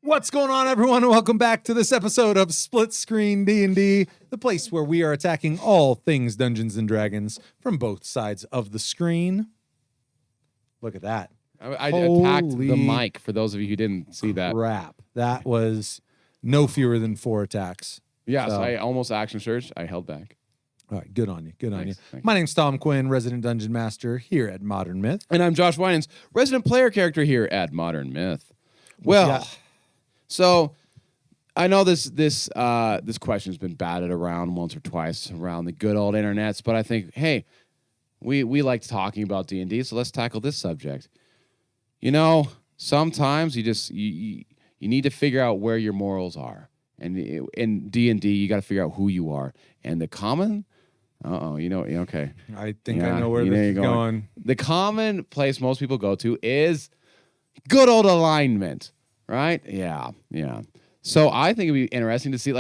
What's going on, everyone? Welcome back to this episode of Split Screen D&D, the place where we are attacking all things Dungeons & Dragons from both sides of the screen. Look at that. I attacked the mic for those of you who didn't see that. Crap. That was no fewer than 4 attacks. Yes, So- I almost action surged. I held back. All right, good on you. Good on you. Thanks. My name's Tom Quinn, resident Dungeon Master here at Modern Myth. And I'm Josh Winans, resident player character here at Modern Myth. Well, so I know this question's been batted around once or twice around the good old internets, but I think, hey, we like talking about D&D, so let's tackle this subject. You know, sometimes you need to figure out where your morals are. And in D&D, you got to figure out who you are. And the common, okay. I think I know where this is going. The common place most people go to is good old alignment, right? Yeah. So I think it'd be interesting to see,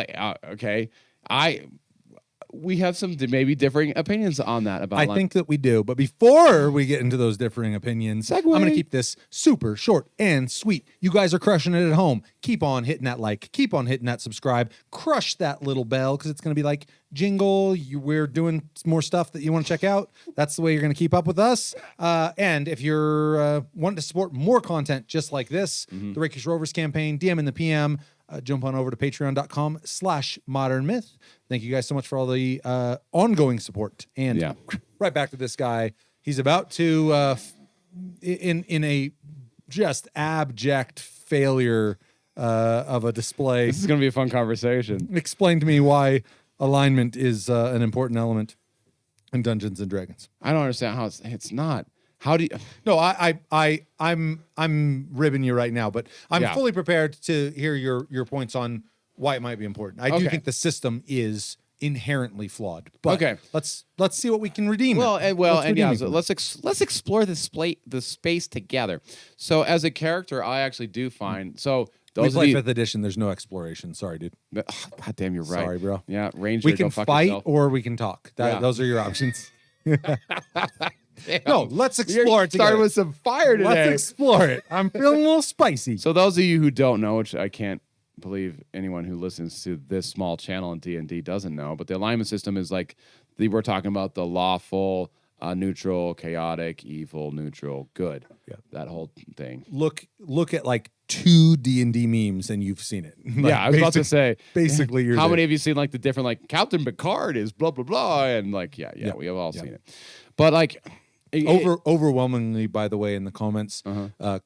we have some maybe differing opinions on that. I think that we do. But before we get into those differing opinions, I'm going to keep this super short and sweet. You guys are crushing it at home. Keep on hitting that like. Keep on hitting that subscribe. Crush that little bell because it's going to be like jingle. We're doing more stuff that you want to check out. That's the way you're going to keep up with us. And if you're wanting to support more content just like this, the Rakish Rovers campaign, DM in the PM, jump on over to patreon.com/modernmyth. Thank you guys so much for all the ongoing support. And right back to this guy. He's about to, in a just abject failure of a display. This is going to be a fun conversation. Explain to me why alignment is an important element in Dungeons and Dragons. I don't understand how it's not. How do you? No, I'm ribbing you right now, but I'm fully prepared to hear your points on why it might be important. I do think the system is inherently flawed. But let's see what we can redeem. So let's explore the space together. So as a character, I actually do find we play 5th edition. There's no exploration. Sorry, dude. God damn, you're right. Sorry, bro. Yeah, Ranger. We can fight yourself. or we can talk. Those are your options. No, let's explore it together. Started with some fire today. Let's explore it. I'm feeling a little spicy. So those of you who don't know, which I can't believe anyone who listens to this small channel in D&D doesn't know, but the alignment system is we're talking about the lawful, neutral, chaotic, evil, neutral, good. Yeah. That whole thing. Look at like 2 D&D memes and you've seen it. I was about to say. Basically, how many of you seen the different Captain Picard is blah blah blah and we have all seen it, but overwhelmingly, by the way, in the comments,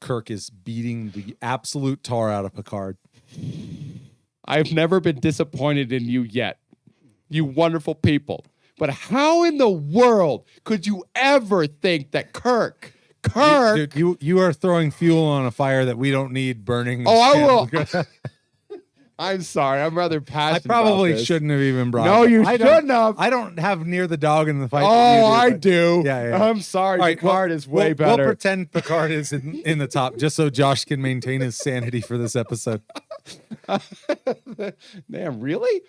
Kirk is beating the absolute tar out of Picard. I've never been disappointed in you yet, you wonderful people. But how in the world could you ever think that Kirk? Dude, you are throwing fuel on a fire that we don't need burning. Oh, I will. I'm sorry. I'm rather passionate. I probably about this. shouldn't have even brought. No, you shouldn't have. I don't have near the dog in the fight. Oh, I do. Yeah. I'm sorry. Right, Picard is way better. We'll pretend Picard is in the top, just so Josh can maintain his sanity for this episode. Damn, really?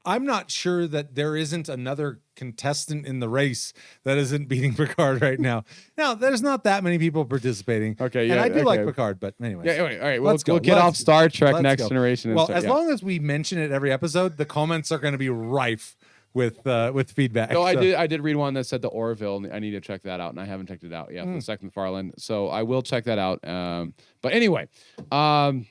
I'm not sure that there isn't another contestant in the race that isn't beating Picard right now. Now, there's not that many people participating. Okay, yeah. And I do like Picard, but anyways. Yeah, anyway, all right. We'll get off Star Trek Next Generation. Well, as long as we mention it every episode, the comments are going to be rife with feedback. No, I did read one that said the Orville. And I need to check that out, and I haven't checked it out yet. The second Farland, so I will check that out. But anyway, going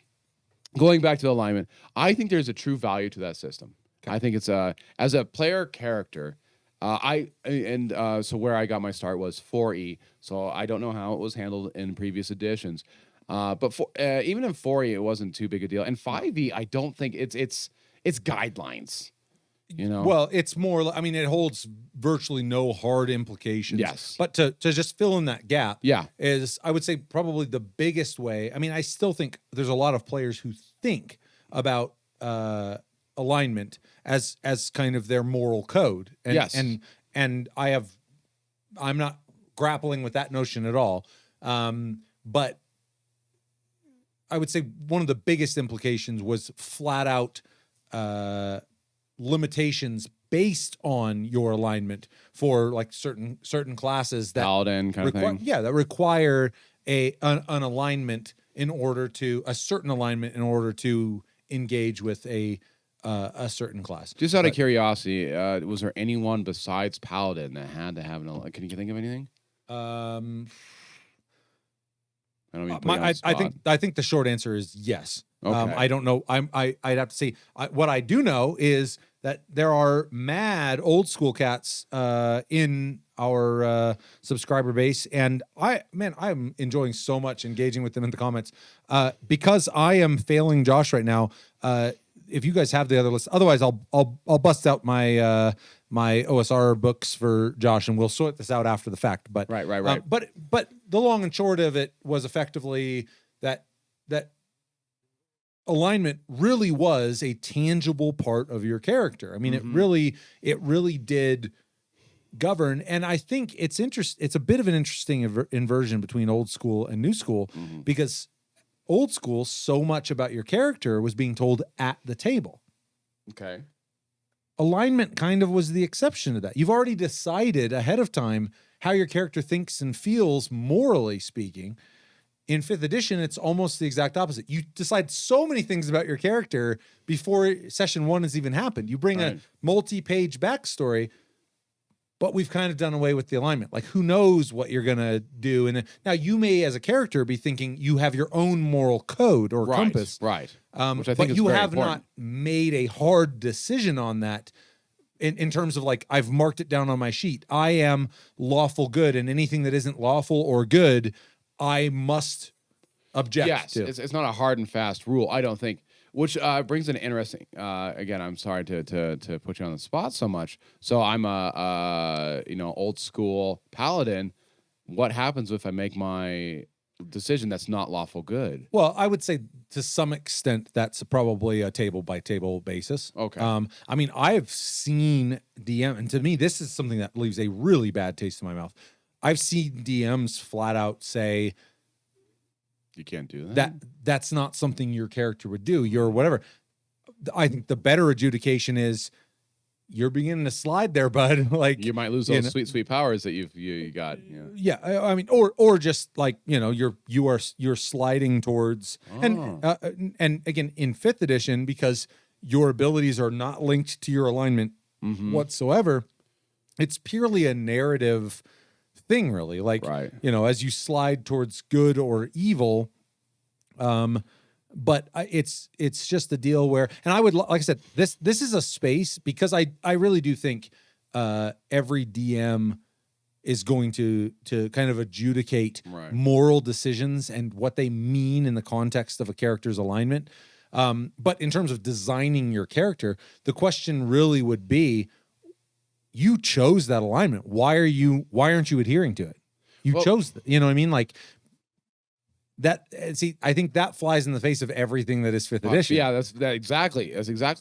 back to the alignment, I think there's a true value to that system. I think it's as a player character. So where I got my start was 4E. So I don't know how it was handled in previous editions, but even in 4E it wasn't too big a deal. And 5E, I don't think it's guidelines. You know, well, it's more. I mean, it holds virtually no hard implications. Yes, but to just fill in that gap, is I would say probably the biggest way. I mean, I still think there's a lot of players who think about alignment as kind of their moral code. And, and I'm not grappling with that notion at all. But I would say one of the biggest implications was flat out limitations based on your alignment for like certain classes that Paladin kind of thing. Yeah, that require an alignment in order to a certain alignment in order to engage with a certain class. Just out of curiosity, was there anyone besides Paladin that had to have an? Can you think of anything? I don't mean to put you on the spot. I think the short answer is yes. Okay. I don't know. I'd have to say what I do know is that there are mad old school cats in our subscriber base, and I'm enjoying so much engaging with them in the comments because I am failing Josh right now. If you guys have the other list, otherwise I'll bust out my my OSR books for Josh, and we'll sort this out after the fact. But right. But the long and short of it was effectively that alignment really was a tangible part of your character. I mean, it really did govern. And I think it's a bit of an interesting inversion between old school and new school, because old school, so much about your character was being told at the table. Okay. Alignment kind of was the exception to that. You've already decided ahead of time how your character thinks and feels, morally speaking. In 5th edition, it's almost the exact opposite. You decide so many things about your character before session 1 has even happened. You bring a multi-page backstory, but we've kind of done away with the alignment. Like, who knows what you're going to do? And now you may, as a character, be thinking you have your own moral code or compass. Right. Which I think is very important. Not made a hard decision on that in terms of, like, I've marked it down on my sheet. I am lawful good, and anything that isn't lawful or good, I must object to. Yes, it's not a hard and fast rule, I don't think. Which brings an interesting. Again, I'm sorry to put you on the spot so much. So I'm a old school paladin. What happens if I make my decision that's not lawful good? Well, I would say to some extent that's probably a table by table basis. Okay. I mean, I've seen DM, and to me, this is something that leaves a really bad taste in my mouth. I've seen DMs flat out say, you can't do that. That's not something your character would do. You're whatever. I think the better adjudication is you're beginning to slide there, bud. Like, you might lose those sweet powers that you got. Yeah. I mean, or just like, you're sliding towards and again in 5th edition, because your abilities are not linked to your alignment whatsoever. It's purely a narrative thing, really, like, as you slide towards good or evil. But it's just a deal where, and I would, like I said, this is a space, because I really do think every DM is going to kind of adjudicate moral decisions and what they mean in the context of a character's alignment. But in terms of designing your character, the question really would be, you chose that alignment. Why aren't you adhering to it? You chose, you know what I mean? Like that. See, I think that flies in the face of everything that is 5th edition. Yeah, that's exactly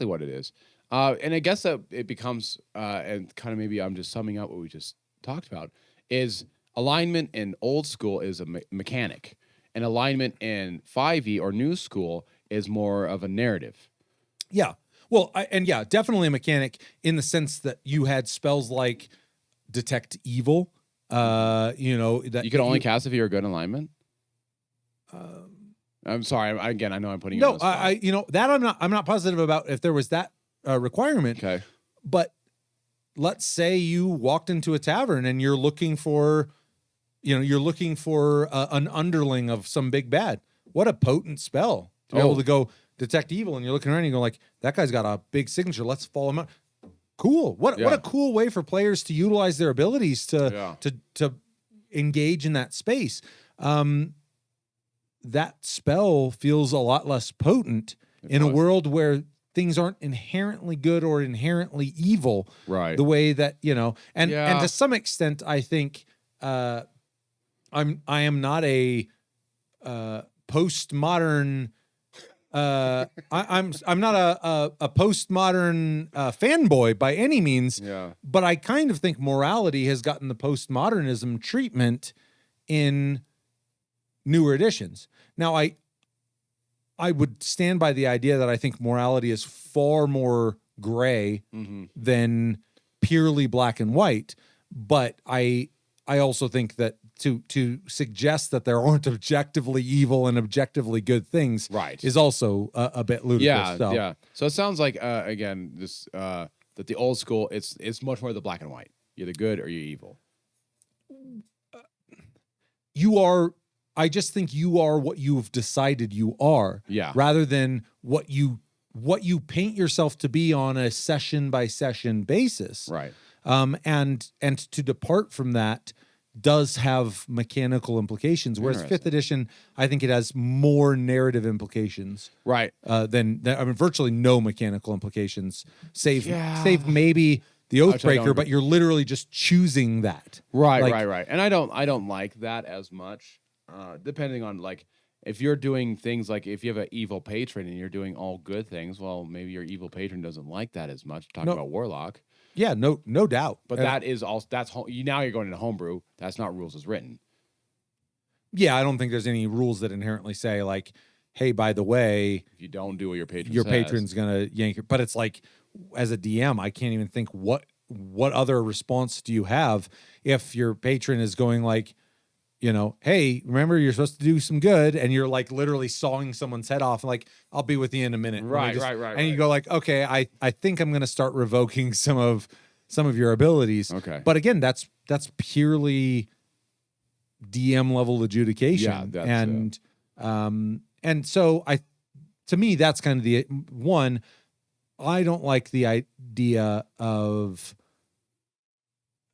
what it is. And I guess that it becomes, and kind of maybe I'm just summing up what we just talked about, is alignment in old school is a mechanic, and alignment in 5e or new school is more of a narrative. Yeah. Well, definitely a mechanic in the sense that you had spells like detect evil. That you could only cast if you're a good alignment. I'm sorry. I know I'm putting you on the spot. That I'm not positive about if there was that requirement. Okay. But let's say you walked into a tavern and you're looking for an underling of some big bad. What a potent spell to be able to go detect evil, and you're looking around and you go like, that guy's got a big signature. Let's follow him out. Cool. What a cool way for players to utilize their abilities to engage in that space. That spell feels a lot less potent in a world where things aren't inherently good or inherently evil. Right. The way that, and to some extent, I think I am not a postmodern. I'm not a postmodern fanboy by any means. Yeah. But I kind of think morality has gotten the postmodernism treatment in newer editions. Now, I would stand by the idea that I think morality is far more gray than purely black and white. But I also think that to suggest that there aren't objectively evil and objectively good things Right. is also a bit ludicrous. Yeah, so. yeah. So it sounds like again this that the old school it's much more the black and white. You're the good or you're evil. You are. I just think you are what you've decided you are. Yeah. Rather than what you paint yourself to be on a session by session basis. Right. And to depart from that does have mechanical implications. Whereas fifth edition, I think it has more narrative implications. Right. Than I mean, virtually no mechanical implications. Save maybe the Oathbreaker, but you're literally just choosing that. Right. Right. And I don't like that as much. Depending on like if you're doing things like if you have an evil patron and you're doing all good things, well, maybe your evil patron doesn't like that as much. Talking about Warlock. Yeah, no doubt. But that is also now you're going into homebrew. That's not rules as written. Yeah, I don't think there's any rules that inherently say like, hey, by the way, if you don't do what your patron's gonna yank your. But it's like, as a DM, I can't even think what other response do you have if your patron is going like, hey, remember you're supposed to do some good, and you're like literally sawing someone's head off, like, I'll be with you in a minute. Right. And you go like, okay, I think I'm gonna start revoking some of your abilities. Okay. But again, that's purely DM level adjudication. Yeah, and so to me, that's kind of the one. I don't like the idea of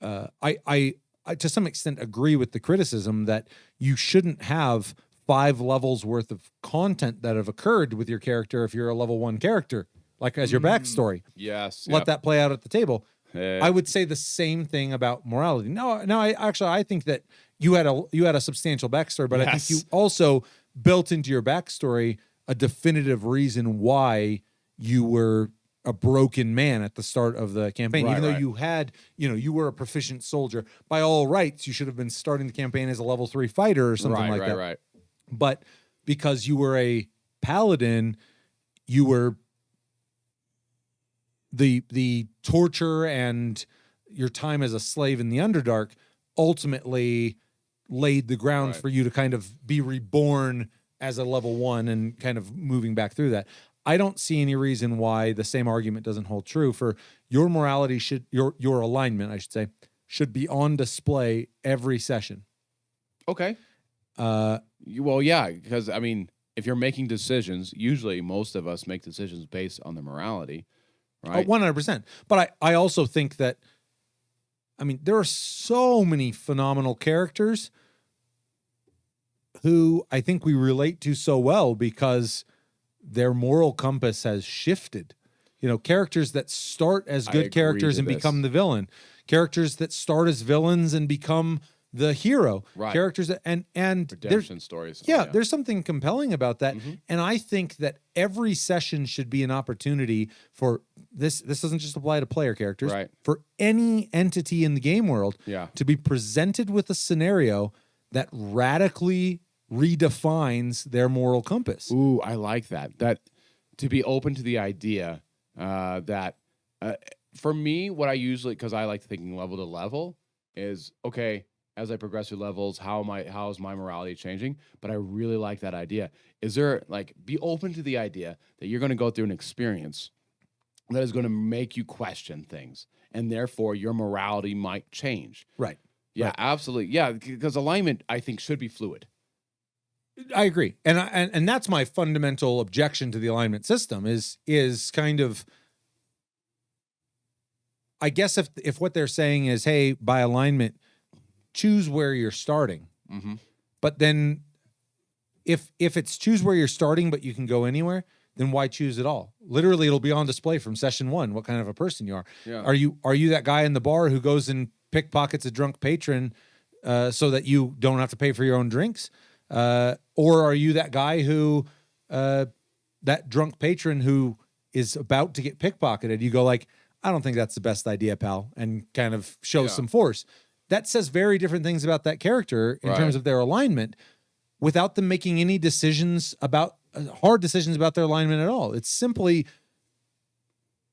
I to some extent agree with the criticism that you shouldn't have 5 levels worth of content that have occurred with your character if you're a level 1 character, like as your backstory. Yes. Let that play out at the table. I would say the same thing about morality. No, I think that you had a substantial backstory, but I think you also built into your backstory a definitive reason why you were a broken man at the start of the campaign. Even though you had, you were a proficient soldier. By all rights, you should have been starting the campaign as a level 3 fighter or something like that. Right. But because you were a paladin, you were the torture and your time as a slave in the Underdark ultimately laid the ground for you to kind of be reborn as a level 1 and kind of moving back through that. I don't see any reason why the same argument doesn't hold true for your morality your alignment, I should say, should be on display every session. Okay. Well, yeah, because I mean, if you're making decisions, usually most of us make decisions based on the morality, right? 100%. But I also think that, I mean, there are so many phenomenal characters who I think we relate to so well because their moral compass has shifted. Characters that start as good characters and become the villain. Characters that start as villains and become the hero. Right. Characters that and redemption stories. Yeah, there's something compelling about that. Mm-hmm. And I think that every session should be an opportunity for this doesn't just apply to player characters, right, for any entity in the game world to be presented with a scenario that radically redefines their moral compass. Ooh, I like that. That to be open to the idea that for me, what I usually, because I like thinking level to level, is okay. As I progress through levels, how is my morality changing? But I really like that idea. Is there be open to the idea that you're going to go through an experience that is going to make you question things, and therefore your morality might change. Right. Yeah, right. Absolutely. Yeah, because alignment, I think, should be fluid. I agree, and that's my fundamental objection to the alignment system is kind of, I guess if what they're saying is, hey, by alignment, choose where you're starting, mm-hmm. but then if it's choose where you're starting, but you can go anywhere, then why choose at all? Literally, it'll be on display from session 1 what kind of a person you are. Yeah. Are you that guy in the bar who goes and pickpockets a drunk patron so that you don't have to pay for your own drinks? Or are you that guy who, that drunk patron who is about to get pickpocketed? You go like, I don't think that's the best idea, pal, and kind of shows some force. That says very different things about that character in terms of their alignment, without them making any decisions about hard decisions about their alignment at all. It's simply,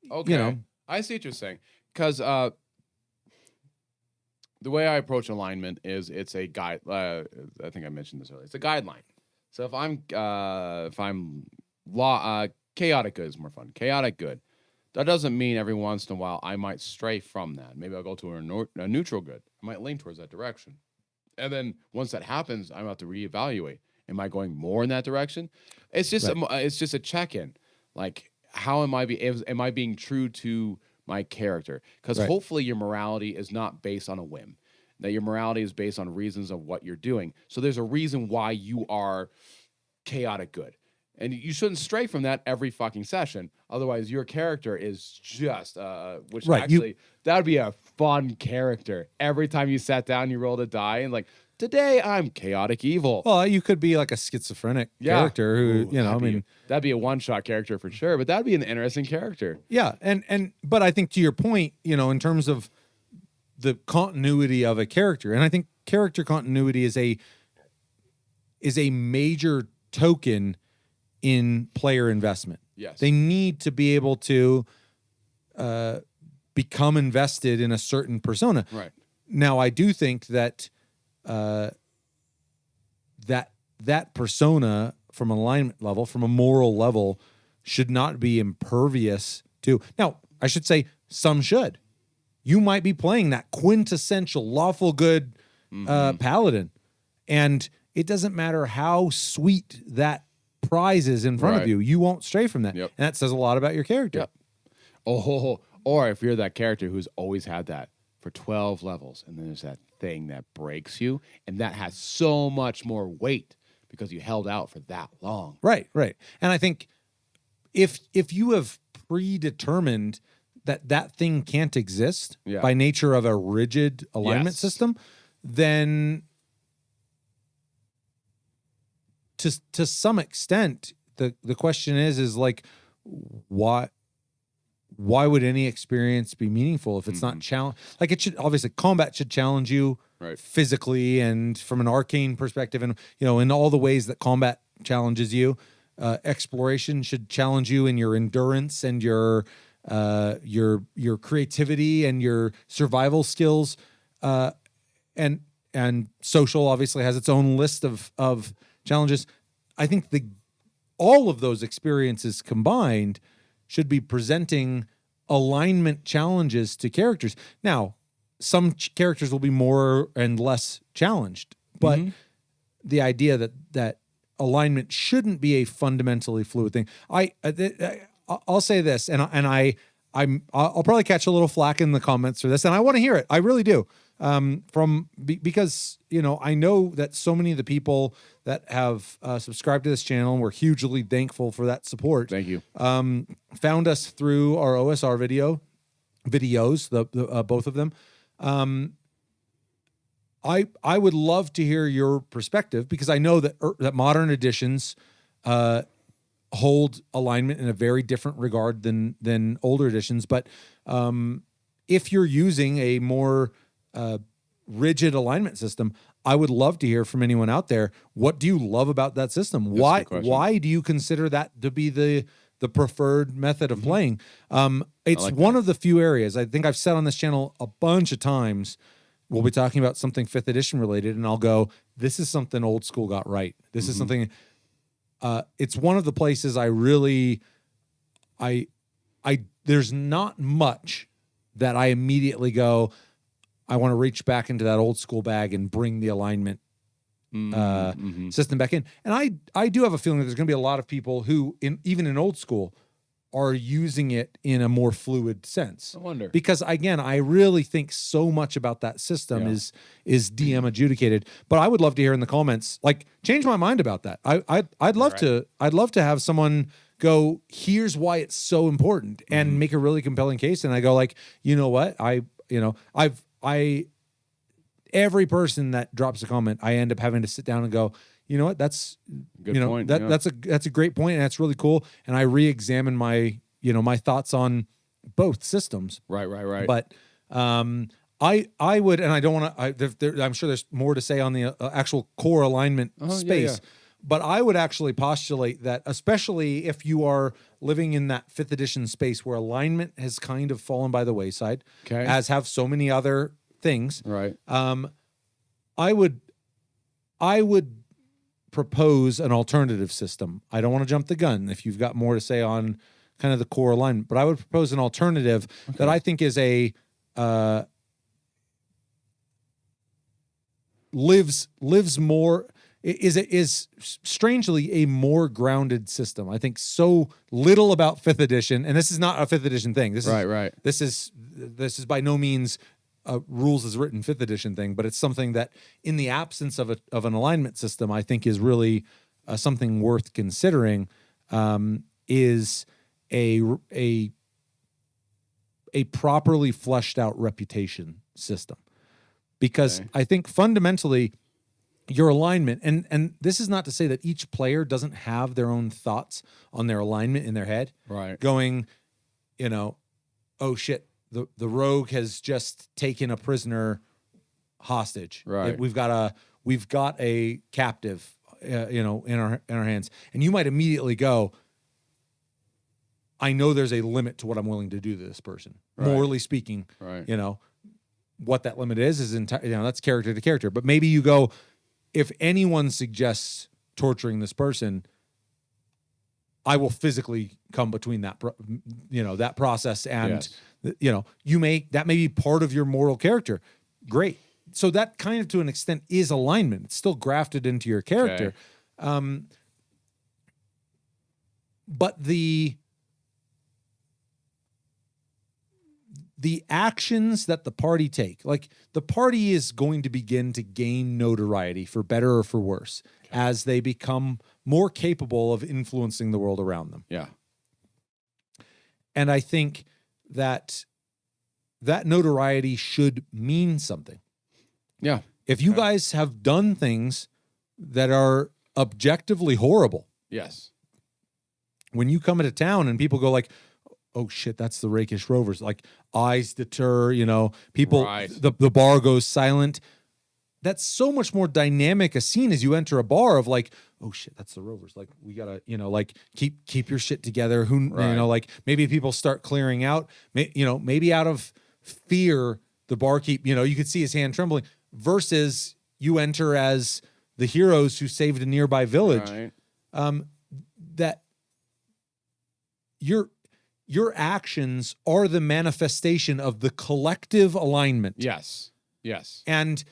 okay. I see what you're saying, because the way I approach alignment is it's a guide. I think I mentioned this earlier. It's a guideline. So if I'm chaotic good is more fun. Chaotic good. That doesn't mean every once in a while I might stray from that. Maybe I'll go to a neutral good. I might lean towards that direction. And then once that happens, I'm about to reevaluate. Am I going more in that direction? It's just it's just a check-in. Like, how am I being true to my character? Because hopefully your morality is not based on a whim. That your morality is based on reasons of what you're doing. So there's a reason why you are chaotic good. And you shouldn't stray from that every fucking session. Otherwise, your character is just, that would be a fun character. Every time you sat down, you rolled a die and like, today I'm chaotic evil. Well, you could be like a schizophrenic character who, that'd be a one-shot character for sure, but that'd be an interesting character. Yeah. But I think to your point, in terms of the continuity of a character, and I think character continuity is a major token in player investment. Yes. They need to be able to become invested in a certain persona. Right. Now, I do think that that persona from an alignment level, from a moral level, should not be impervious to. Now, I should say some should. You might be playing that quintessential lawful good paladin, and it doesn't matter how sweet that prize is in front of you. You won't stray from that. Yep. And that says a lot about your character. Yep. Oh, or if you're that character who's always had that for 12 levels, and then there's that thing that breaks you, and that has so much more weight because you held out for that long. Right. And I think if you have predetermined that thing can't exist by nature of a rigid alignment system, then to some extent, the question is like, why would any experience be meaningful if it's not challenge? Like, it should obviously, combat should challenge you physically and from an arcane perspective, and in all the ways that combat challenges you. Exploration should challenge you in your endurance and your creativity and your survival skills, and social obviously has its own list of challenges. I think all of those experiences combined should be presenting alignment challenges to characters. Now, some characters will be more and less challenged, but the idea that alignment shouldn't be a fundamentally fluid thing. I'll say this, and I'll probably catch a little flack in the comments for this, and I want to hear it. I really do. Because I know that so many of the people that have subscribed to this channel, and we're hugely thankful for that support. Thank you. Found us through our OSR videos, the both of them. I would love to hear your perspective, because I know that modern editions hold alignment in a very different regard than older editions. But if you're using a more rigid alignment system, I would love to hear from anyone out there. What do you love about that system? Why do you consider that to be the preferred method of playing? It's one of the few areas, I think I've said on this channel a bunch of times, we'll be talking about something 5th edition related, and I'll go, this is something old school got right. This is something, it's one of the places there's not much that I immediately go, I want to reach back into that old school bag and bring the alignment system back in. And I do have a feeling that there's going to be a lot of people who, even in old school, are using it in a more fluid sense. I wonder. Because again, I really think so much about that system is DM adjudicated. But I would love to hear in the comments, like, change my mind about that. I'd love to have someone go, here's why it's so important, and make a really compelling case. And I go, like, you know what? Every person that drops a comment, I end up having to sit down and go, you know what? That's good point. That's a great point, and that's really cool. And I re-examine my thoughts on both systems. Right. But I would, and I don't want to. I'm sure there's more to say on the actual core alignment space. Yeah. But I would actually postulate that, especially if you are living in that 5th edition space where alignment has kind of fallen by the wayside, as have so many other things. Right. I would propose an alternative system. I don't want to jump the gun if you've got more to say on kind of the core alignment, but I would propose an alternative that I think is lives more, is strangely a more grounded system. I think so little about 5th edition, and this is not a 5th edition thing. This is by no means a rules as written 5th edition thing, but it's something that in the absence of an alignment system, I think is really something worth considering, is a properly fleshed out reputation system. Because I think fundamentally your alignment, and this is not to say that each player doesn't have their own thoughts on their alignment in their head. Right. Going, oh shit, the rogue has just taken a prisoner hostage. Right. We've got a captive, in our hands, and you might immediately go, I know there's a limit to what I'm willing to do to this person. Right. Morally speaking, right. What that limit is that's character to character. But maybe you go, if anyone suggests torturing this person, I will physically come between that, that process and, that may be part of your moral character. Great. So that kind of, to an extent, is alignment. It's still grafted into your character. Okay. But the actions that the party take, like the party is going to begin to gain notoriety, for better or for worse, as they become more capable of influencing the world around them. Yeah. And I think that notoriety should mean something. Yeah. If you guys have done things that are objectively horrible. Yes. When you come into town and people go like, oh shit, that's the rakish rovers. Like, eyes deter, people, right. the bar goes silent. That's so much more dynamic a scene as you enter a bar of like, oh shit, that's the rovers. Like, we gotta, keep your shit together. Like maybe people start clearing out, maybe out of fear, the barkeep, you could see his hand trembling, versus you enter as the heroes who saved a nearby village. Right. That your actions are the manifestation of the collective alignment. Yes. Yes. And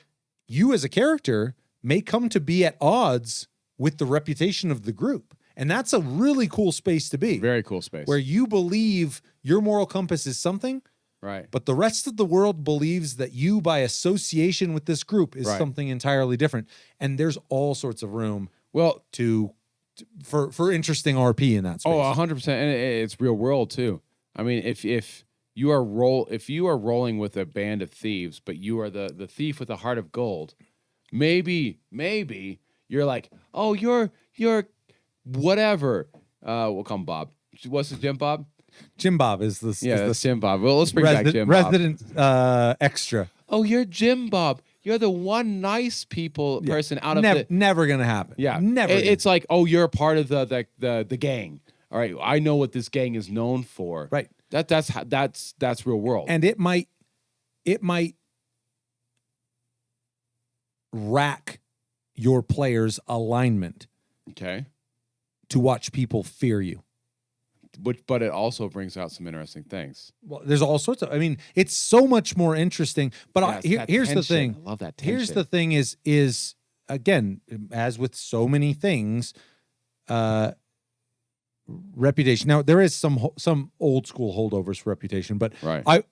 you as a character may come to be at odds with the reputation of the group. And that's a really cool space to be. Very cool space. Where you believe your moral compass is something, right? But the rest of the world believes that you, by association with this group, is something entirely different. And there's all sorts of room for interesting RP in that space. Oh, 100%. And it's real world too. I mean, if you are rolling with a band of thieves, but you are the thief with a heart of gold, maybe you're like, oh, you're whatever. We'll call him Bob. What's his Jim Bob? Jim Bob is the Jim Bob. Well, let's bring back Jim Bob. Resident extra. Oh, you're Jim Bob. You're the one nice person out of never gonna happen. Yeah, never. It's like, oh, you're a part of the gang. All right, I know what this gang is known for. Right. That's real world. And it might rack your players' alignment. Okay. To watch people fear you. But it also brings out some interesting things. Well, there's all sorts of. I mean, it's so much more interesting. But here's the thing. I love that tension. Here's the thing: is again, as with so many things, reputation. Now there is some old school holdovers for reputation, but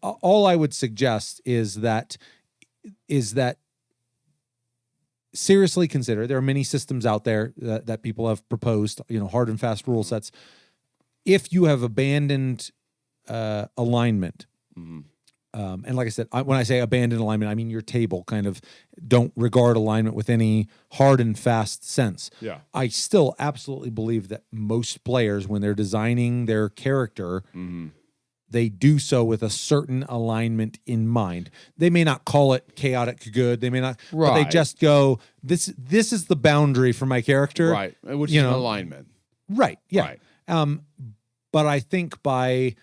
all I would suggest is that seriously consider. There are many systems out there that people have proposed. Hard and fast rule sets. If you have abandoned alignment, and like I said, when I say abandoned alignment, I mean your table kind of don't regard alignment with any hard and fast sense. Yeah. I still absolutely believe that most players, when they're designing their character, they do so with a certain alignment in mind. They may not call it chaotic good. They may not, but they just go, this is the boundary for my character. Right, which is an alignment. Right, yeah. Right. But I think by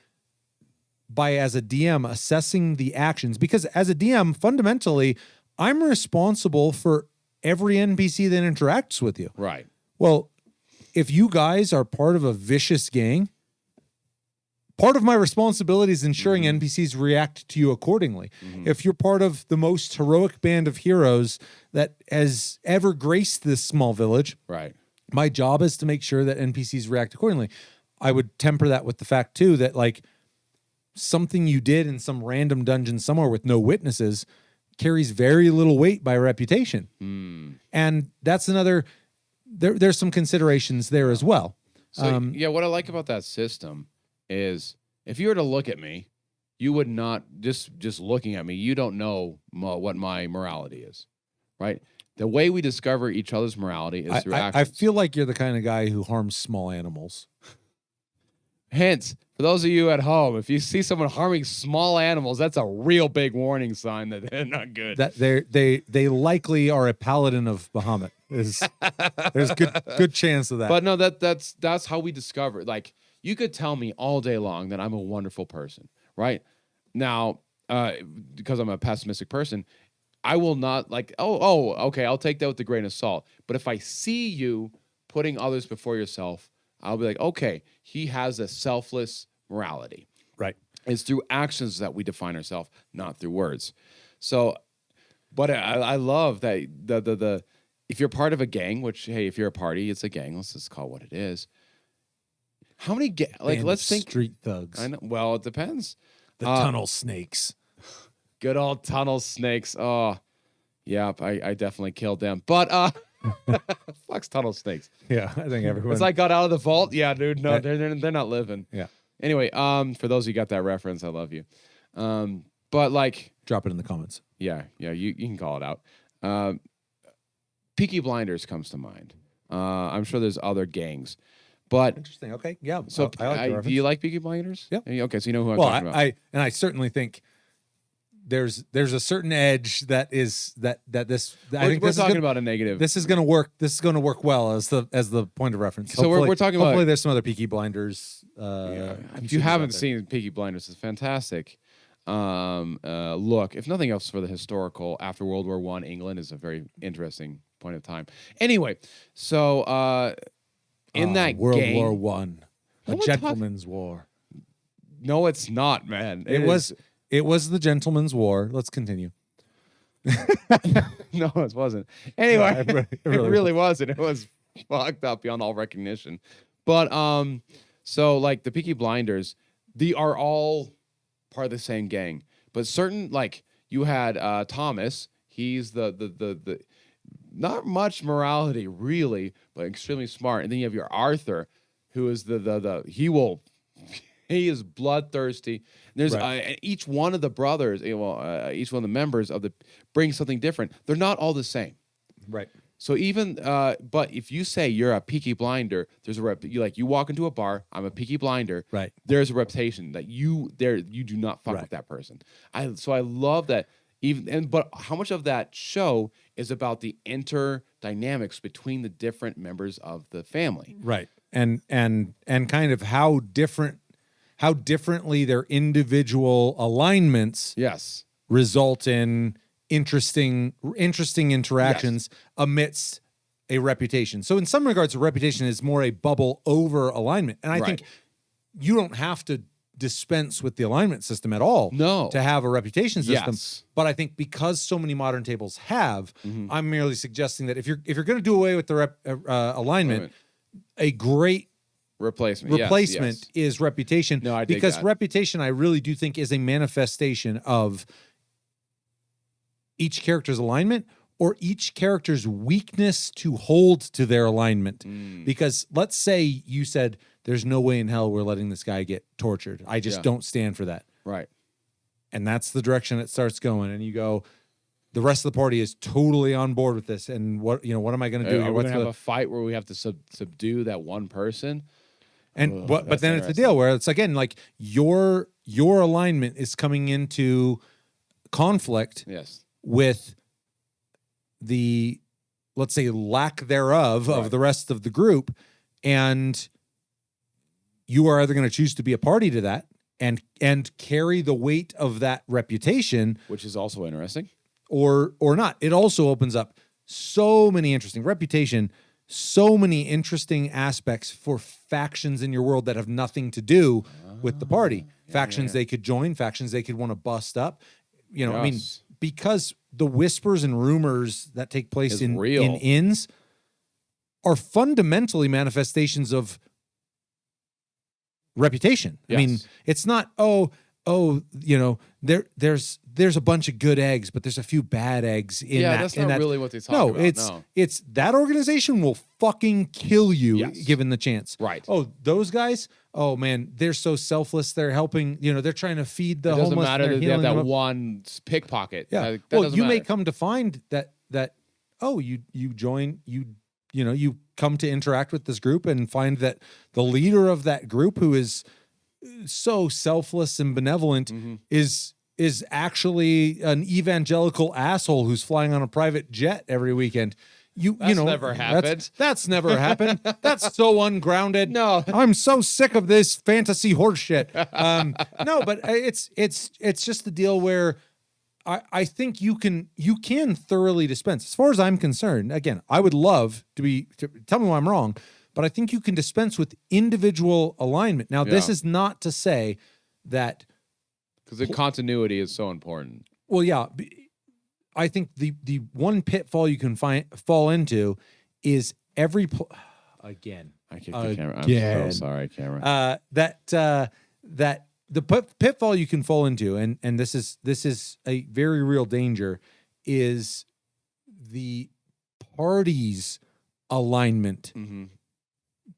by, as a DM, assessing the actions, because as a DM, fundamentally, I'm responsible for every NPC that interacts with you. Right. Well, if you guys are part of a vicious gang, part of my responsibility is ensuring NPCs react to you accordingly. If you're part of the most heroic band of heroes that has ever graced this small village, Right. my job is to make sure that NPCs react accordingly. I would temper that with the fact, too, that like something you did in some random dungeon somewhere with no witnesses carries very little weight by reputation. And that's another, there's some considerations there as well. So, what I like about that system is if you were to look at me, you would not, just looking at me, you don't know what my morality is, right? The way we discover each other's morality is through actions. I feel like you're the kind of guy who harms small animals. Hence, for those of you at home, if you see someone harming small animals, that's a real big warning sign that they're not good. That they likely are a paladin of Bahamut. There's good chance of that. But no, that's how we discover. Like, you could tell me all day long that I'm a wonderful person, right? Now, because I'm a pessimistic person, I will not like, okay, I'll take that with a grain of salt. But if I see you putting others before yourself, I'll be like, okay, he has a selfless morality. Right. It's through actions that we define ourselves, not through words. So, but I love that the if you're part of a gang, which, hey, if you're a party, it's a gang. Let's just call it what it is. How many let's think street thugs. I know. Well, it depends. The tunnel snakes. Good old tunnel snakes. Oh, yeah, I definitely killed them. But fuck's tunnel snakes. Yeah, I think everyone. It's like got out of the vault. Yeah, dude. No, they're not living. Yeah. Anyway, for those who got that reference, I love you. But like, drop it in the comments. Yeah, you can call it out. Peaky Blinders comes to mind. I'm sure there's other gangs. But interesting. Okay. Yeah. So I like do you like Peaky Blinders? Yeah. Okay, so you know who I'm talking about. I certainly think there's a certain edge that is that this. I think we're talking about a negative. This is going to work. This is going to work well as the point of reference. So we're talking about. Hopefully, there's some other Peaky Blinders. If you haven't seen Peaky Blinders, it's fantastic. Look, if nothing else, for the historical after World War I, England is a very interesting point of time. Anyway, so in that World game, War One, a gentleman's war. No, it's not, man. It was the gentleman's war. Let's continue. No, it wasn't. Anyway, it really wasn't. It was fucked up beyond all recognition. But so like the Peaky Blinders, they are all part of the same gang. But certain, like, you had Thomas. He's the not much morality really, but extremely smart. And then you have your Arthur, who is he is bloodthirsty. There's each one of the brothers, each one of the members of brings something different. They're not all the same. Right. So even, but if you say you're a Peaky Blinder, there's you walk into a bar, I'm a Peaky Blinder. Right. There's a reputation that you do not fuck with that person. So I love that. But how much of that show is about the interdynamics between the different members of the family? Right. And kind of how differently their individual alignments result in interesting interactions amidst a reputation. So in some regards, a reputation is more a bubble over alignment. And I think you don't have to dispense with the alignment system at all to have a reputation system. But I think because so many modern tables have, I'm merely suggesting that if you're going to do away with the alignment, a great replacement is reputation. No, I dig because that. reputation, I really do think, is a manifestation of each character's alignment or each character's weakness to hold to their alignment. Because let's say you said, there's no way in hell we're letting this guy get tortured. I just don't stand for that. Right. And that's the direction it starts going. And you go, the rest of the party is totally on board with this. And what am I going to do? Are we going to have a fight where we have to subdue that one person? And but then it's the deal where it's again like your alignment is coming into conflict with the, let's say, lack thereof of the rest of the group, and you are either going to choose to be a party to that and carry the weight of that reputation, which is also interesting. Or not. It also opens up so many interesting reputation, so many interesting aspects for factions in your world that have nothing to do with the party. Factions they could join, factions they could want to bust up. You know, I mean, because the whispers and rumors that take place in inns are fundamentally manifestations of reputation. Yes. I mean, it's not, there's a bunch of good eggs, but there's a few bad eggs in that. That's not really what they talk about. It's that organization will fucking kill you given the chance. Right. Oh, those guys, oh man, they're so selfless. They're helping, they're trying to feed the homeless. It doesn't matter that they have that one pickpocket. Yeah. May come to find that you join, you come to interact with this group and find that the leader of that group, who is so selfless and benevolent, is actually an evangelical asshole who's flying on a private jet every weekend. That's never happened. That's never happened. That's so ungrounded. No, I'm so sick of this fantasy horse shit. No, but it's just the deal where I think you can thoroughly dispense. As far as I'm concerned, again, I would love to tell me why I'm wrong, but I think you can dispense with individual alignment. Now, this is not to say that, because the continuity is so important. Well, yeah, I think the one pitfall you can fall into is again. I kicked the camera. I'm so sorry, camera. That the pitfall you can fall into, and this is a very real danger, is the party's alignment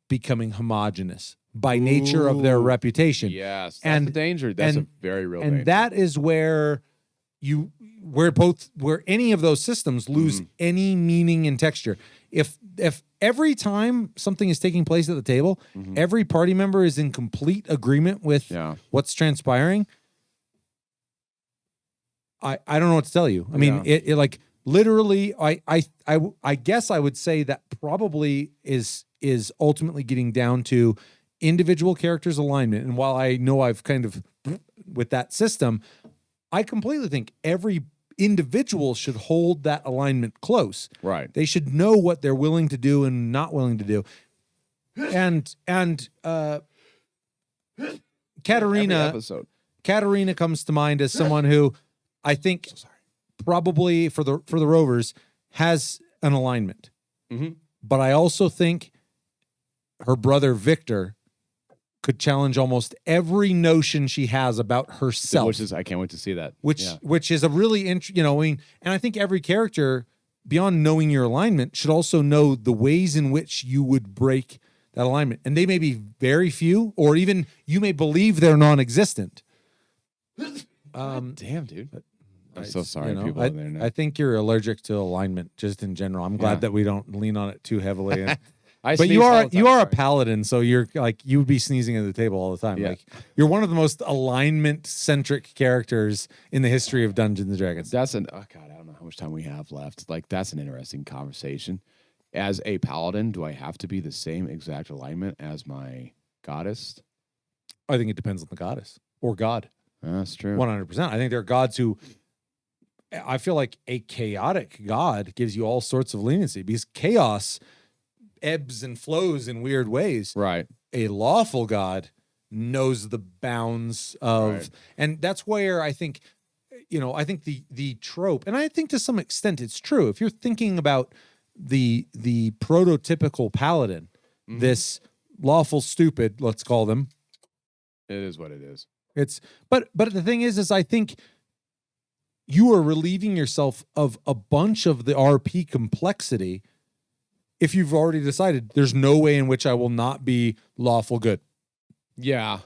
becoming homogenous by nature of their reputation. Yes, that's the danger. That's a very real danger. And that is where where any of those systems lose any meaning and texture. If every time something is taking place at the table, every party member is in complete agreement with what's transpiring, I don't know what to tell you. I mean, it like literally, I guess I would say that probably is ultimately getting down to individual characters' alignment. And while I know I've kind of with that system, I completely think every individual should hold that alignment close. Right. They should know what they're willing to do and not willing to do. And Katerina comes to mind as someone who I think probably for the Rovers has an alignment. But I also think her brother Victor could challenge almost every notion she has about herself. Which is, I can't wait to see that. Which is a really interesting, and I think every character, beyond knowing your alignment, should also know the ways in which you would break that alignment. And they may be very few, or even you may believe they're non-existent. Damn, dude. I'm so sorry, people in there now. I think you're allergic to alignment just in general. I'm glad that we don't lean on it too heavily. But you are a paladin, so you're like, you would be sneezing at the table all the time. Yeah. Like, you're one of the most alignment-centric characters in the history of Dungeons and Dragons. I don't know how much time we have left. Like, that's an interesting conversation. As a paladin, do I have to be the same exact alignment as my goddess? I think it depends on the goddess or god. That's true. 100%. I think there are gods who, I feel like a chaotic god gives you all sorts of leniency, because chaos ebbs and flows in weird ways. Right. A lawful god knows the bounds of, and that's where I think, I think the trope, and I think to some extent it's true. If you're thinking about the prototypical paladin, this lawful stupid, let's call them. It is what it is. But the thing is I think you are relieving yourself of a bunch of the RP complexity if you've already decided there's no way in which I will not be lawful good. Yeah.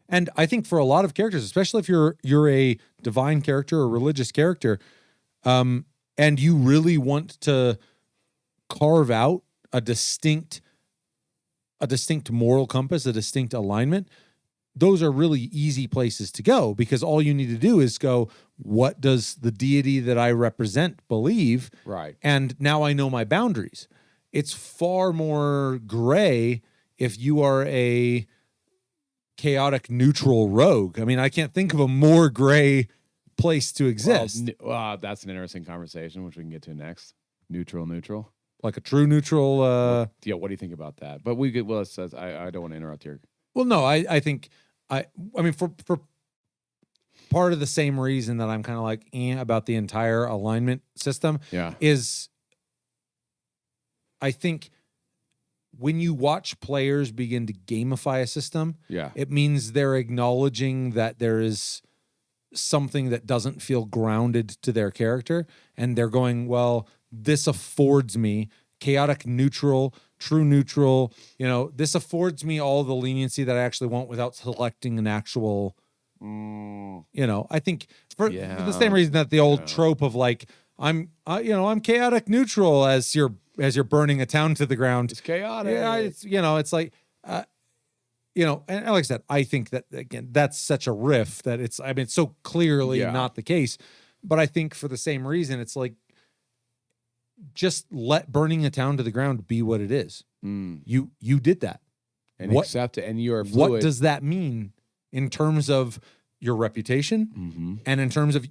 And I think for a lot of characters, especially if you're a divine character or religious character, and you really want to carve out a distinct moral compass, a distinct alignment, those are really easy places to go, because all you need to do is go, what does the deity that I represent believe? Right. And now I know my boundaries. It's far more gray if you are a chaotic neutral rogue. I mean, I can't think of a more gray place to exist. That's an interesting conversation, which we can get to next. Neutral. Like a true neutral. What do you think about that? But we could. Well, it says I don't want to interrupt here. Well, no, I think I mean for part of the same reason that I'm kind of like about the entire alignment system. Yeah. Is I think when you watch players begin to gamify a system, it means they're acknowledging that there is something that doesn't feel grounded to their character, and they're going, well, this affords me chaotic neutral, true neutral, this affords me all the leniency that I actually want without selecting an actual, I think for the same reason that the old trope of like, I'm chaotic neutral as you're burning a town to the ground. It's chaotic. Yeah, it's like, and like I said, I think that again, that's such a riff that it's so clearly not the case. But I think for the same reason, it's like, just let burning a town to the ground be what it is. You did that, and accept it, and you're fluid. What does that mean in terms of your reputation, and in terms of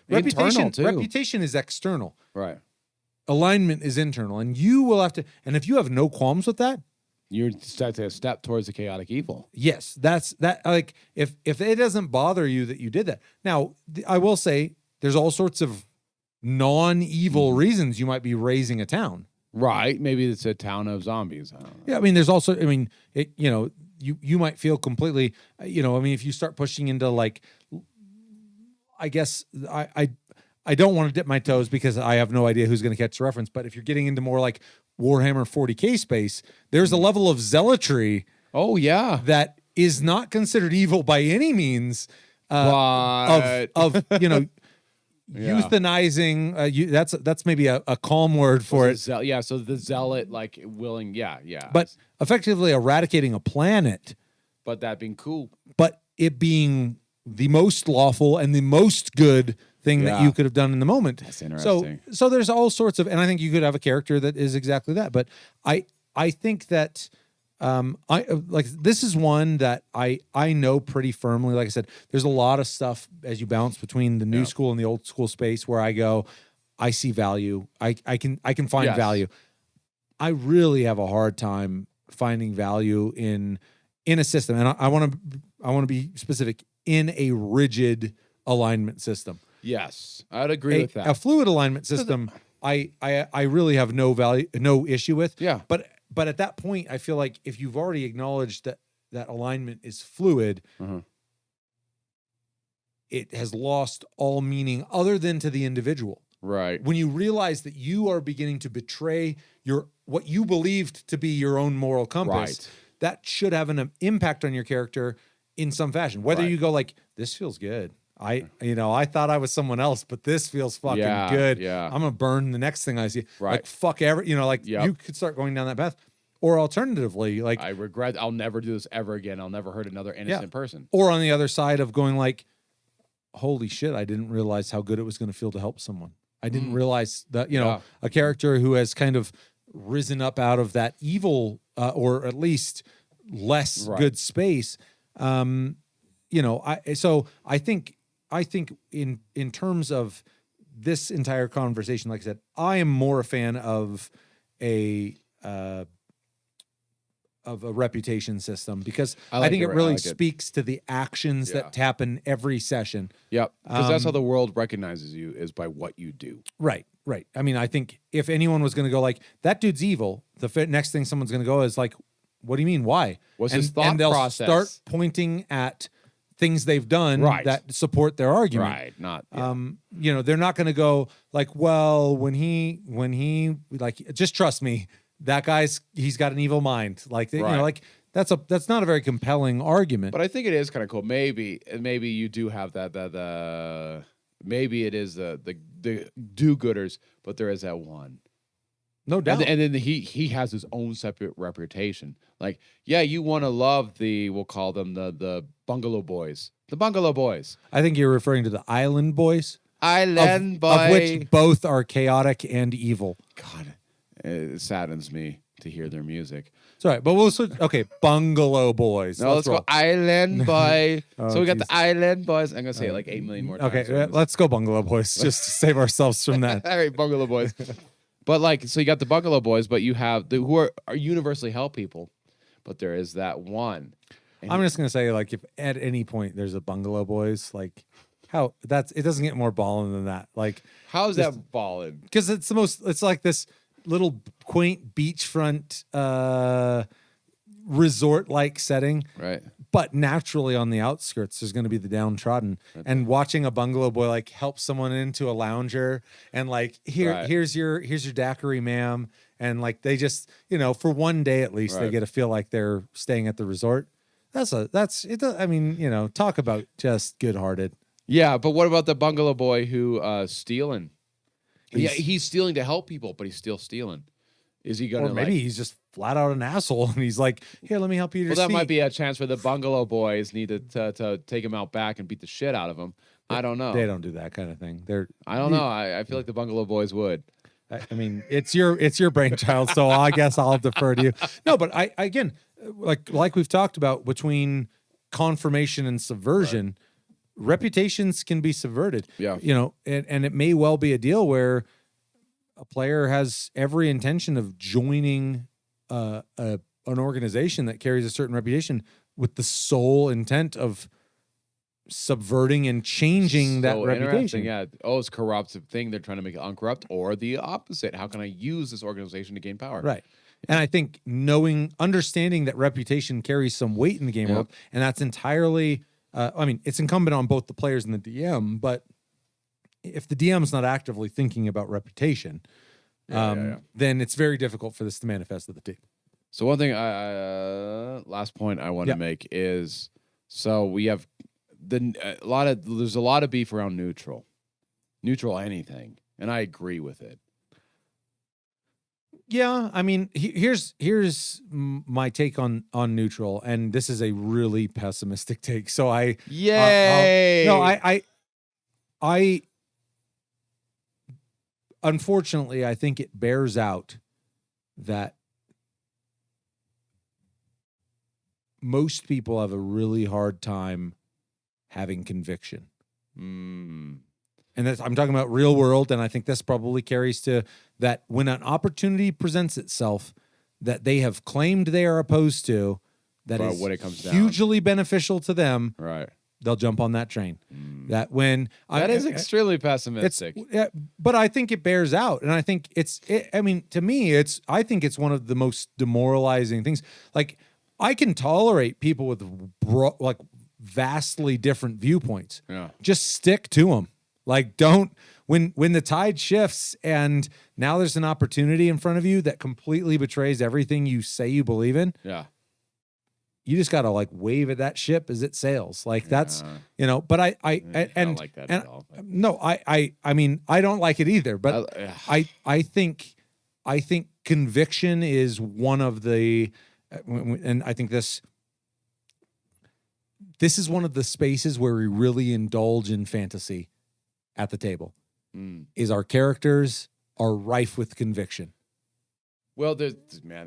reputation? Too. Reputation is external, right? Alignment is internal, and you will have to. And if you have no qualms with that, you're taking a step towards the chaotic evil. Yes, that's that. Like if it doesn't bother you that you did that. Now, I will say there's all sorts of non-evil reasons you might be raising a town. Right. Maybe it's a town of zombies. I don't know. Yeah, I mean, there's also, you might feel completely, if you start pushing into like, I guess I don't want to dip my toes because I have no idea who's going to catch the reference, but if you're getting into more like Warhammer 40K space, there's a level of zealotry. Oh, yeah. That is not considered evil by any means. Euthanizing, that's maybe a calm word for it. So the zealot, like willing, but effectively eradicating a planet, but that being cool, but it being the most lawful and the most good thing that you could have done in the moment. That's interesting. So there's all sorts of, and I think you could have a character that is exactly that. But I think that this is one that I know pretty firmly. Like I said, there's a lot of stuff as you bounce between the new school and the old school space where I go, I see value. I can find value. I really have a hard time finding value in a system, and I want to be specific, in a rigid alignment system. Yes, I'd agree with that. A fluid alignment system, I really have no issue with. Yeah, But at that point, I feel like if you've already acknowledged that alignment is fluid, it has lost all meaning other than to the individual. Right. When you realize that you are beginning to betray what you believed to be your own moral compass, that should have an impact on your character in some fashion. Whether you go like, this feels good. I thought I was someone else, but this feels fucking good. Yeah. I'm gonna burn the next thing I see. Right. Like fuck you could start going down that path. Or alternatively, like I regret I'll never do this ever again. I'll never hurt another innocent person. Or on the other side of going like, holy shit, I didn't realize how good it was gonna feel to help someone. I didn't realize that, a character who has kind of risen up out of that evil or at least less good space. I think in terms of this entire conversation, like I said, I am more a fan of a reputation system because I think it really speaks to the actions that happen every session. Yep, because that's how the world recognizes you, is by what you do. Right. I mean, I think if anyone was going to go like, that dude's evil, the next thing someone's going to go is like, what do you mean? Why? What's his thought and they'll process? Start pointing at things they've done that support their argument. Right. Not. They're not going to go like, well, when he like, just trust me, that he's got an evil mind. Like, that's not a very compelling argument. But I think it is kind of cool. Maybe you do have that maybe it is the do-gooders, but there is that one. No doubt. And then he has his own separate reputation. Like, you want to love we'll call them the Bungalow Boys. The Bungalow Boys. I think you're referring to the Island Boys. Island Boy. Of which both are chaotic and evil. God, it saddens me to hear their music. It's all right, but we'll switch. Okay, Bungalow Boys. No, let's roll. go Island Boy. Oh, So we got geez. the Island Boys. I'm gonna say it like 8 million more times. Okay, let's go Bungalow Boys just to save ourselves from that. All right, Bungalow Boys. But like, so you got the Bungalow Boys, but you have who are universally help people. But there is that one. And I'm just gonna say, like, if at any point there's a Bungalow Boys, like, it doesn't get more ballin' than that. Like, how's that balling? because it's like this little quaint beachfront resort like setting, Right. but naturally on the outskirts there's going to be the downtrodden, and watching a Bungalow Boy like help someone into a lounger and like here's your daiquiri, ma'am, and like they just, for one day at least they get to feel like they're staying at the resort. That's it. I mean, talk about just good-hearted. Yeah, but what about the Bungalow Boy who stealing? He's stealing to help people, but he's still stealing. Is he gonna? Or maybe he's just flat out an asshole, and he's like, "Here, let me help you." Well, that might be a chance for the Bungalow Boys need to take him out back and beat the shit out of him. I don't know. They don't do that kind of thing. I don't know. I feel like the Bungalow Boys would. I mean, it's your brainchild, so I guess I'll defer to you. No, but I again, like we've talked about, between confirmation and subversion, reputations can be subverted. Yeah. And it may well be a deal where a player has every intention of joining an organization that carries a certain reputation with the sole intent of subverting and changing that reputation. Yeah. Oh, it's a corruptive thing. They're trying to make it uncorrupt, or the opposite. How can I use this organization to gain power? Right. And I think understanding that reputation carries some weight in the game world, and that's entirely, it's incumbent on both the players and the DM, but if the DM's not actively thinking about reputation, then it's very difficult for this to manifest with the team. So one thing, last point I want to make is, so we have there's a lot of beef around neutral anything, and I agree with it. Yeah, I mean, here's my take on neutral, and this is a really pessimistic take. So I unfortunately, I think it bears out that most people have a really hard time having conviction. And I'm talking about real world, and I think this probably carries to that when an opportunity presents itself that they have claimed they are opposed to, that is when it comes hugely beneficial to them, right? They'll jump on that train. That is extremely pessimistic. But I think it bears out, and I think to me, I think it's one of the most demoralizing things. Like, I can tolerate people with vastly different viewpoints. Yeah. Just stick to them. Like, when the tide shifts and now there's an opportunity in front of you that completely betrays everything you say you believe in. Yeah. You just got to wave at that ship as it sails. Like, that's, but I don't like that at all. No, I mean, I don't like it either, but I think conviction is one of the, and I think this is one of the spaces where we really indulge in fantasy at the table. Is our characters are rife with conviction. Well,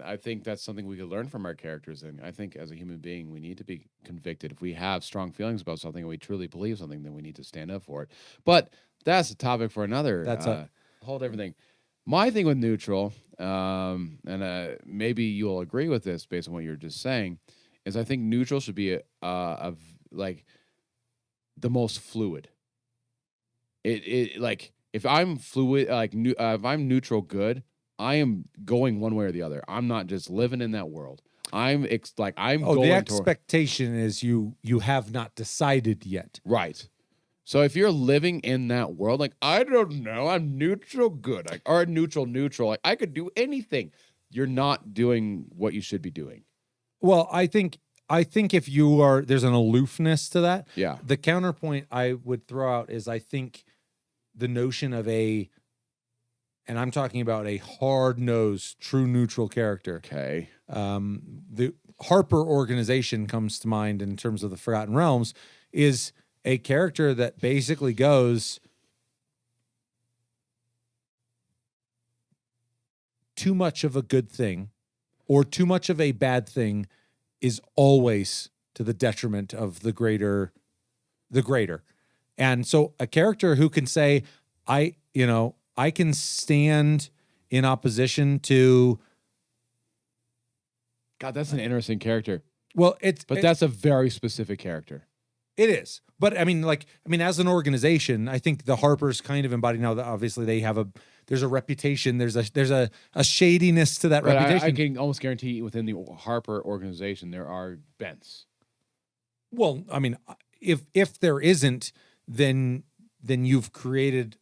I think that's something we could learn from our characters. And I think as a human being, we need to be convicted. If we have strong feelings about something and we truly believe something, then we need to stand up for it. But that's a topic for another. That's a whole different thing. My thing with neutral, and maybe you'll agree with this based on what you're just saying, is I think neutral should be the most fluid. If I'm fluid, if I'm neutral good, I am going one way or the other. I'm not just living in that world. I'm going. The expectation is you have not decided yet. Right. So if you're living in that world, I don't know, I'm neutral good, or neutral, I could do anything. You're not doing what you should be doing. Well, I think if you are, there's an aloofness to that. Yeah. The counterpoint I would throw out is I think the notion of and I'm talking about a hard-nosed, true neutral character. Okay. The Harper organization comes to mind in terms of the Forgotten Realms, is a character that basically goes, too much of a good thing or too much of a bad thing is always to the detriment of the greater. And so a character who can say, I can stand in opposition to. God, that's an interesting character. Well, that's a very specific character. It is. But as an organization, I think the Harpers kind of embody now that obviously there's a reputation, there's a shadiness to that reputation. I can almost guarantee within the Harper organization there are bents. Well, if there isn't, then you've created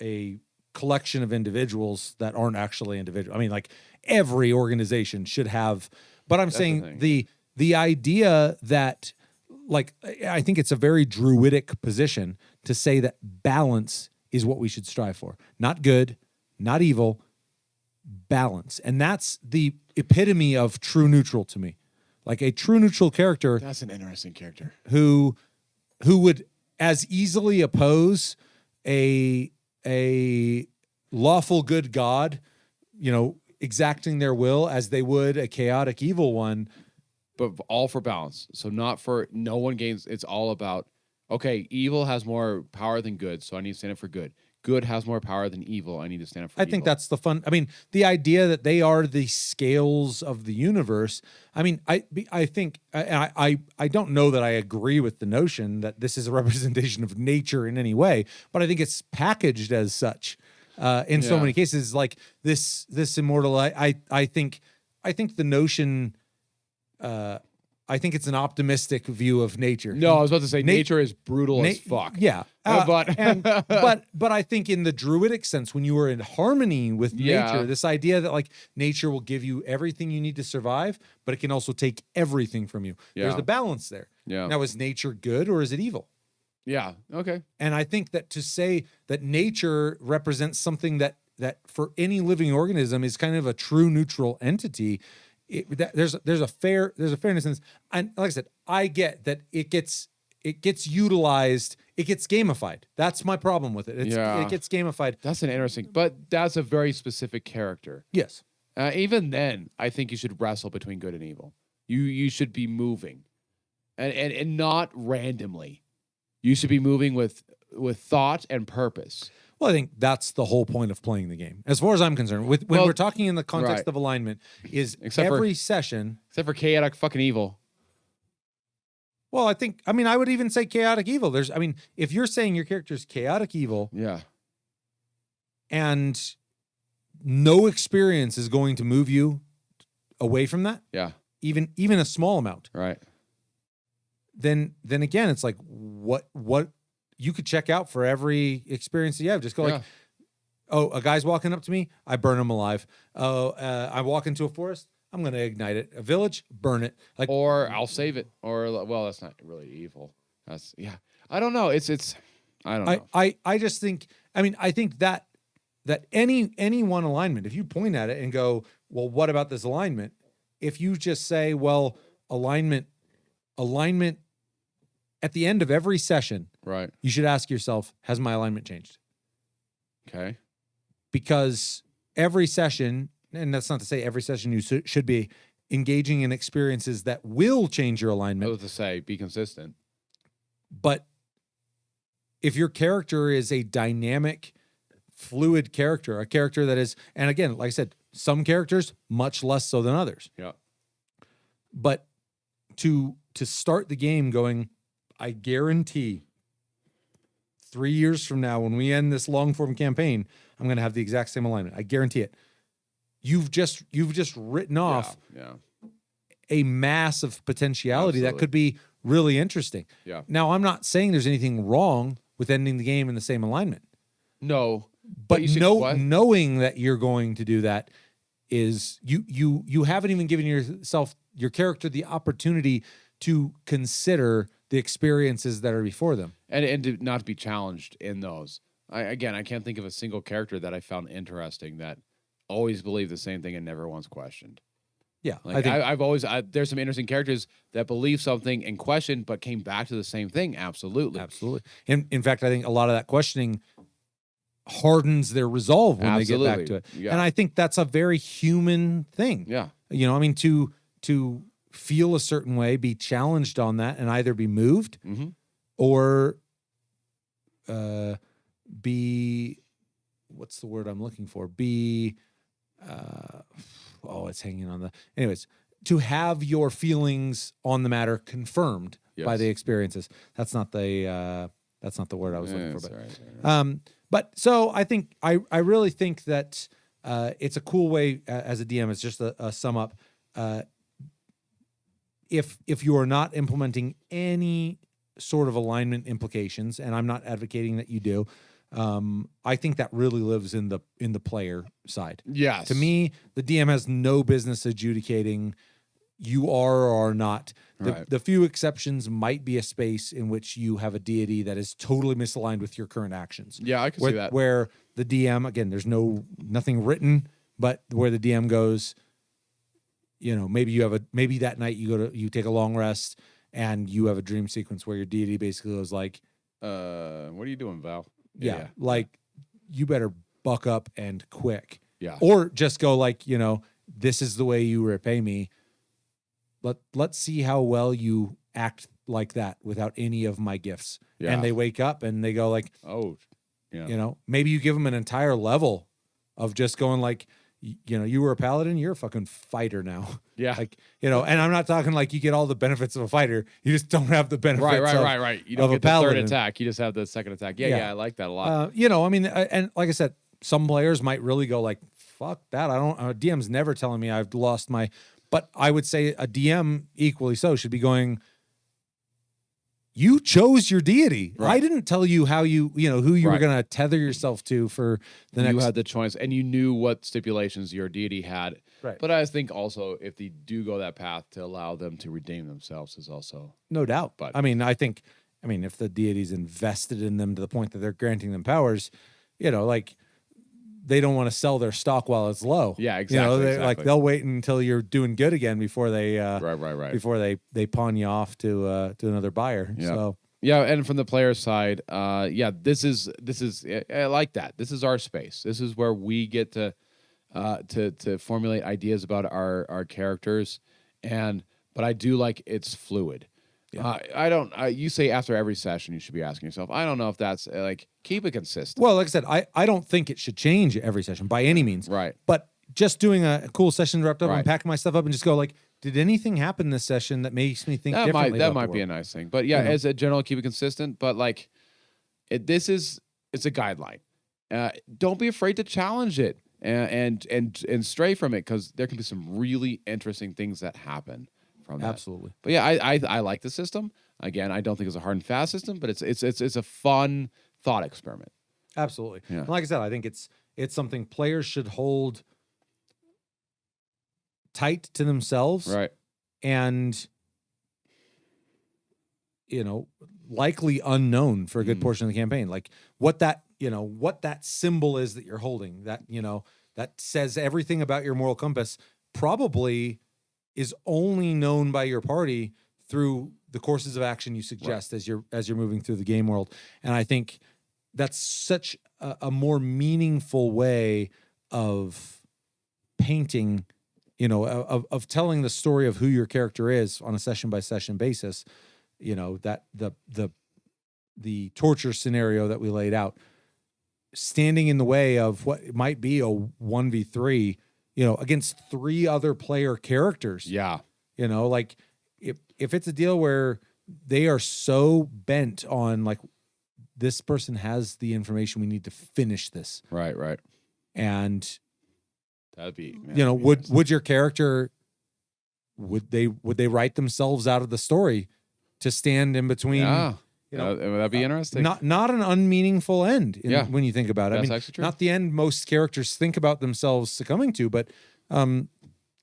a collection of individuals that aren't actually individuals. Every organization should have, but I'm saying the idea that, I think it's a very druidic position to say that balance is what we should strive for. Not good, not evil, balance. And that's the epitome of true neutral to me. Like a true neutral character. That's an interesting character. Who would as easily oppose a lawful good God, exacting their will as they would a chaotic evil one. But all for balance. So not for no one gains. It's all about, okay, evil has more power than good, so I need to stand up for good. Good has more power than evil. I need to stand up for evil. I think that's the fun. The idea that they are the scales of the universe. I think I don't know that I agree with the notion that this is a representation of nature in any way, but I think it's packaged as such in so many cases. Like this immortal. I think the notion. I think it's an optimistic view of nature. No, I was about to say nature is brutal as fuck. Yeah, but I think in the druidic sense, when you are in harmony with nature, this idea that nature will give you everything you need to survive, but it can also take everything from you. Yeah. There's the balance there. Yeah. Now, is nature good or is it evil? Yeah. Okay. And I think that to say that nature represents something that for any living organism is kind of a true neutral entity. There's a fairness in this. And like I said, I get that it gets utilized, it gets gamified. That's my problem with it. It gets gamified. That's an interesting, but that's a very specific character. Yes. Even then, I think you should wrestle between good and evil. You should be moving, and not randomly. You should be moving with thought and purpose. Well, I think that's the whole point of playing the game. As far as I'm concerned, when we're talking in the context of alignment, is every session... Except for chaotic fucking evil. Well, I would even say chaotic evil. If you're saying your character's chaotic evil... Yeah. And no experience is going to move you away from that... Yeah. Even a small amount. Right. Then again, it's like, what... You could check out for every experience that you have. Just go a guy's walking up to me, I burn him alive. I walk into a forest, I'm going to ignite it. A village, burn it. Or I'll save it. Or, well, that's not really evil. That's, I don't know. It's I don't know. I just think, I think that any one alignment, if you point at it and go, well, what about this alignment? If you just say, well, alignment, at the end of every session, right, you should ask yourself, has my alignment changed? Okay. Because every session, and that's not to say every session you should be engaging in experiences that will change your alignment. I was to say, be consistent. But if your character is a dynamic, fluid character, a character that is, and again, like I said, some characters much less so than others. Yeah. But to start the game going, I guarantee 3 years from now, when we end this long form campaign, I'm going to have the exact same alignment. I guarantee it. You've just written off a mass of potentiality that could be really interesting. Yeah. Now, I'm not saying there's anything wrong with ending the game in the same alignment. No, but knowing that you're going to do that is you haven't even given your character the opportunity to consider the experiences that are before them. And to not be challenged in those. I can't think of a single character that I found interesting that always believed the same thing and never once questioned. Yeah. I've always, there's some interesting characters that believe something and questioned, but came back to the same thing. Absolutely. Absolutely. In fact, I think a lot of that questioning hardens their resolve when they get back to it. Yeah. And I think that's a very human thing. Yeah. You know, I mean, to feel a certain way, be challenged on that, and either be moved or be, what's the word I'm looking for? Be, it's hanging on the, anyways, to have your feelings on the matter confirmed by the experiences. That's not the word I was looking for. But, but so I think, I really think that it's a cool way as a DM. It's just a sum up. If you are not implementing any sort of alignment implications, and I'm not advocating that you do, I think that really lives in the player side. Yes. To me, the DM has no business adjudicating you are or are not. The few exceptions might be a space in which you have a deity that is totally misaligned with your current actions. Yeah, I can see that. Where the DM, again, there's nothing written, but where the DM goes, you know, maybe that night you take a long rest and you have a dream sequence where your deity basically goes like, what are you doing, Val? Yeah. Like, you better buck up and quick. Yeah. Or just go like, you know, this is the way you repay me. Let's see how well you act like that without any of my gifts. Yeah. And they wake up and they go like, oh, yeah. You know, maybe you give them an entire level of just going like, you know, you were a paladin, you're a fucking fighter now. Yeah. Like, you know, and I'm not talking like you get all the benefits of a fighter. You just don't have the benefits right. You don't get the paladin. third attack. You just have the second attack. Yeah, I like that a lot. You know, I mean, and like I said, some players might really go like, fuck that. DM's never telling me I've lost my, but I would say a DM equally so should be going, you chose your deity. Right. I didn't tell you how who you were going to tether yourself to for the next. You had the choice, and you knew what stipulations your deity had. Right. But I think also if they do go that path, to allow them to redeem themselves is also no doubt. But I mean, if the deity's invested in them to the point that they're granting them powers, you know, like, they don't want to sell their stock while it's low. Yeah, exactly. You know, like they'll wait until you're doing good again before they right. before they pawn you off to another buyer. Yeah. So yeah, and from the player side, this is I like that. This is our space. This is where we get to formulate ideas about our characters, but I do like it's fluid. Yeah. You say after every session you should be asking yourself, I don't know if that's like, keep it consistent. Well, like I said, I don't think it should change every session by any means. Right. But just doing a cool session wrapped up Right. and packing my stuff up and just go like, did anything happen this session that makes me think differently? That might be a nice thing. But yeah, as a general, keep it consistent. But like, it's a guideline. Don't be afraid to challenge it and stray from it, because there can be some really interesting things that happen from that. Absolutely. But yeah, I like the system. Again, I don't think it's a hard and fast system, but it's a fun thought experiment. Absolutely. Yeah. And like I said, I think it's something players should hold tight to themselves. Right. And, you know, likely unknown for a good portion of the campaign. Like what that symbol is that you're holding, that, you know, that says everything about your moral compass, probably is only known by your party through the courses of action you suggest as you're moving through the game world. And I think that's such a more meaningful way of painting, you know, of telling the story of who your character is on a session by session basis. You know, that the torture scenario that we laid out, standing in the way of what might be a 1v3, you know, against 3 other player characters. Yeah. You know, like if it's a deal where they are so bent on like, this person has the information we need to finish this. Right. And that'd be, you know, would your character, would they write themselves out of the story to stand in between? Yeah. You know, that'd be interesting. Not an unmeaningful end when you think about it. That's I mean, actually true. not the end most characters think about themselves succumbing to, but you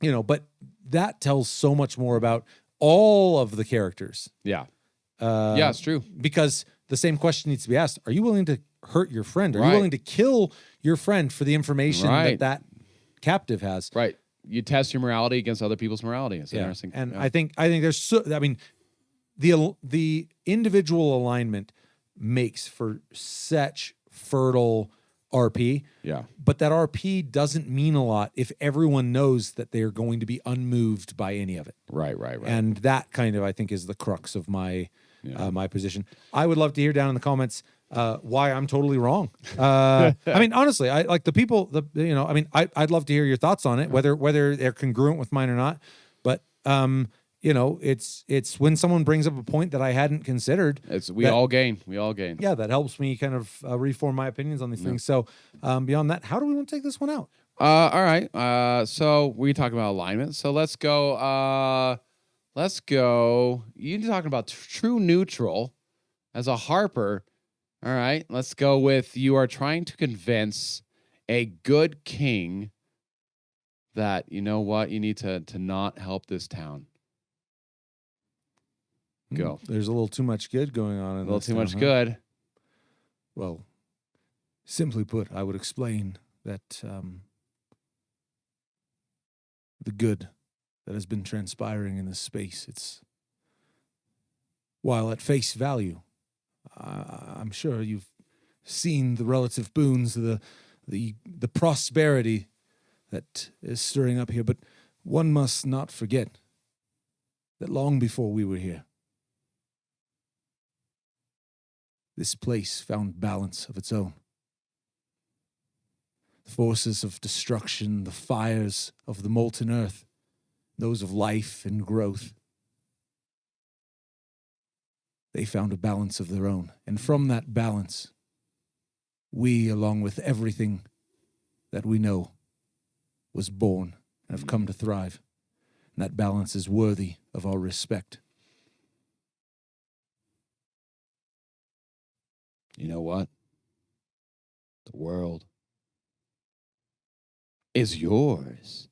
know, but that tells so much more about all of the characters. Yeah. Yeah, it's true. Because the same question needs to be asked. Are you willing to hurt your friend? Are Right. you willing to kill your friend for the information that captive has? Right. You test your morality against other people's morality. It's interesting. And I think there's the individual alignment makes for such fertile RP. Yeah. But that RP doesn't mean a lot if everyone knows that they're going to be unmoved by any of it. Right. And that kind of, I think, is the crux of my my position. I would love to hear down in the comments why I'm totally wrong. I mean, honestly, I like the people. I mean, I'd love to hear your thoughts on it, whether they're congruent with mine or not. But it's when someone brings up a point that I hadn't considered. We all gain. Yeah, that helps me kind of reform my opinions on these things. So beyond that, how do we want to take this one out? All right. So we talked about alignment. So let's go. You talking about true neutral as a Harper. All right. Let's go with you are trying to convince a good king that, you know what, you need to not help this town. Go. There's a little too much good going on. A little too much good. Well, simply put, I would explain that the good that has been transpiring in this space, it's while at face value, I'm sure you've seen the relative boons, the prosperity that is stirring up here, but one must not forget that long before we were here, this place found balance of its own. The forces of destruction, the fires of the molten earth, those of life and growth, they found a balance of their own. And from that balance, we, along with everything that we know, was born and have come to thrive. And that balance is worthy of our respect. You know what? The world is yours.